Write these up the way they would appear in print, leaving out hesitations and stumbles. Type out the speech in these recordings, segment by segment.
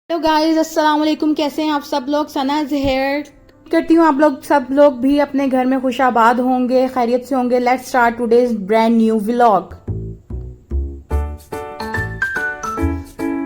Hello guys, अस्सलाम वालेकुम। कैसे हैं आप सब लोग? सना इज हेयर। करती हूँ आप लोग सब लोग भी अपने घर में खुशाबाद होंगे, खैरियत से होंगे। Let's start today's brand new vlog.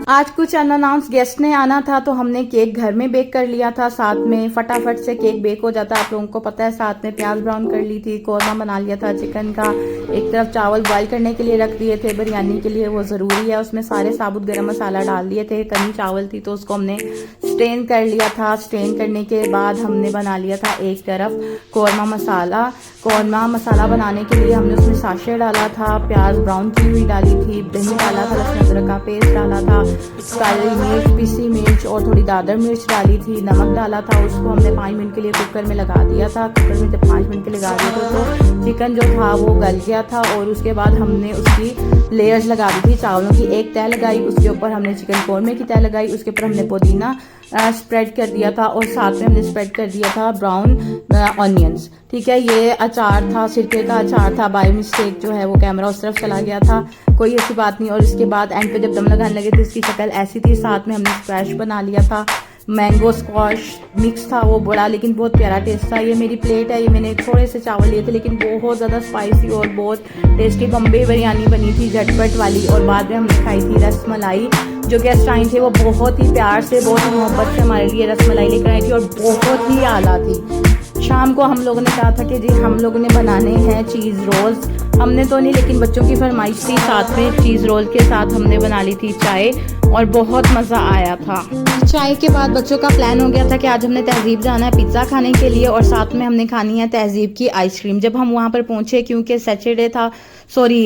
आज कुछ अनअनाउंस गेस्ट ने आना था तो हमने केक घर में बेक कर लिया था। साथ में फटाफट से केक बेक हो जाता है, आप लोगों को पता है। साथ में प्याज ब्राउन कर ली थी, कौरमा बना लिया था चिकन का। एक तरफ चावल बॉईल करने के लिए रख दिए थे, बिरयानी के लिए वो ज़रूरी है। उसमें सारे साबुत गरम मसाला डाल दिए थे। कनी चावल थी तो उसको हमने स्ट्रेन कर लिया था। स्ट्रेन करने के बाद हमने बना लिया था एक तरफ कौरमा मसाला। कौरमा मसाला बनाने के लिए हमने उसमें साशे डाला था, प्याज ब्राउन की हुई डाली थी, दही डाला था, लहसुन अदरक का पेस्ट डाला था, काली मिर्च, पिसी मिर्च और थोड़ी दादर मिर्च डाली थी, नमक डाला था। उसको हमने 5 मिनट के लिए कुकर में लगा दिया था। कुकर में जब 5 मिनट के लिए लगा दिया था तो चिकन जो था वो गल गया था। और उसके बाद हमने उसकी लेयर्स लगा दी थी। चावलों की एक तह लगाई, उसके ऊपर हमने चिकन कौरमे की तह लगाई, उसके ऊपर हमने पुदीना स्प्रेड कर दिया था और साथ में हमने स्प्रेड कर दिया था ब्राउन ऑनियंस। ठीक है, ये अचार था, सिरके का अचार था। बाय मिस्टेक जो है वो कैमरा उस तरफ चला गया था, कोई ऐसी बात नहीं। और इसके बाद एंड पे जब दम लगाने लगे थे इसकी शक्ल ऐसी थी। साथ में हमने स्क्वैश बना लिया था, मैंगो स्क्वाश मिक्स था वो बड़ा, लेकिन बहुत प्यारा टेस्ट था। ये मेरी प्लेट है, ये मैंने थोड़े से चावल लिए थे लेकिन बहुत ज़्यादा स्पाइसी और बहुत टेस्टी बम्बे बिरयानी बनी थी, झटपट वाली। और बाद में हमने खाई थी रस मलाई। जो गेस्ट आए थे वो बहुत ही प्यार से, बहुत ही मोहब्बत से हमारे लिए रस मलाई लेकर आई थी और बहुत ही आला थी। शाम को हम लोगों ने कहा था कि जी हम लोगों ने बनाने हैं चीज़ रोल्स। हमने तो नहीं, लेकिन बच्चों की फरमाइश थी। साथ में चीज़ रोल के साथ हमने बना ली थी चाय और बहुत मज़ा आया था। चाय के बाद बच्चों का प्लान हो गया था कि आज हमने तहजीब जाना है पिज़्ज़ा खाने के लिए और साथ में हमने खानी है तहजीब की आइसक्रीम। जब हम वहाँ पर पहुँचे, क्योंकि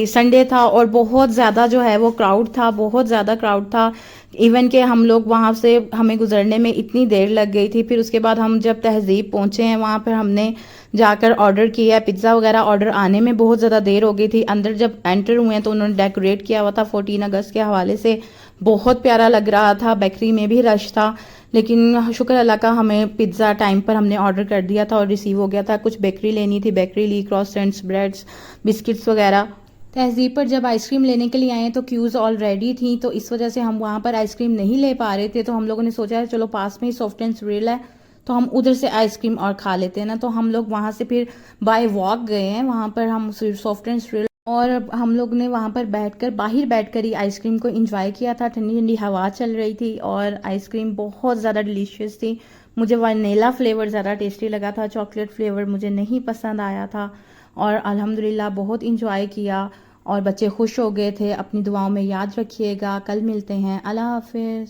संडे था और बहुत ज़्यादा जो है वो क्राउड था, बहुत ज़्यादा क्राउड था। इवन के हम लोग वहाँ से, हमें गुजरने में इतनी देर लग गई थी। फिर उसके बाद हम जब तहजीब पहुँचे हैं वहाँ पर हमने जाकर ऑर्डर किया पिज़्ज़ा वगैरह। ऑर्डर आने में बहुत ज़्यादा देर हो गई थी। अंदर जब एंटर हुए हैं तो उन्होंने डेकोरेट किया हुआ था 14 अगस्त के हवाले से, बहुत प्यारा लग रहा था। बेकरी में भी रश था, लेकिन शुक्र अल्लाह का हमें पिज़्ज़ा टाइम पर हमने ऑर्डर कर दिया था और रिसीव हो गया था। कुछ बेकरी लेनी थी, बेकरी ली, क्रॉसेंट्स, ब्रेड्स, बिस्किट्स वगैरह। तहजीब पर जब आइसक्रीम लेने के लिए आए तो क्यूज़ ऑलरेडी थी, तो इस वजह से हम वहाँ पर आइसक्रीम नहीं ले पा रहे थे। तो हम लोगों ने सोचा चलो पास में ही सॉफ्ट एंड रियल है तो हम उधर से आइसक्रीम और खा लेते हैं ना। तो हम लोग वहाँ से फिर बाय वॉक गए हैं, वहाँ पर हम सॉफ्ट एंड रियल और हम लोग ने वहाँ पर बाहर बैठकर ही आइसक्रीम को एंजॉय किया था। ठंडी ठंडी हवा चल रही थी और आइसक्रीम बहुत ज़्यादा डिलीशियस थी। मुझे वनीला फ्लेवर ज़्यादा टेस्टी लगा था, चॉकलेट फ्लेवर मुझे नहीं पसंद आया था। और अल्हम्दुलिल्लाह बहुत इंजॉय किया और बच्चे खुश हो गए थे। अपनी दुआओं में याद रखिएगा। कल मिलते हैं। अल्लाह हाफिज़।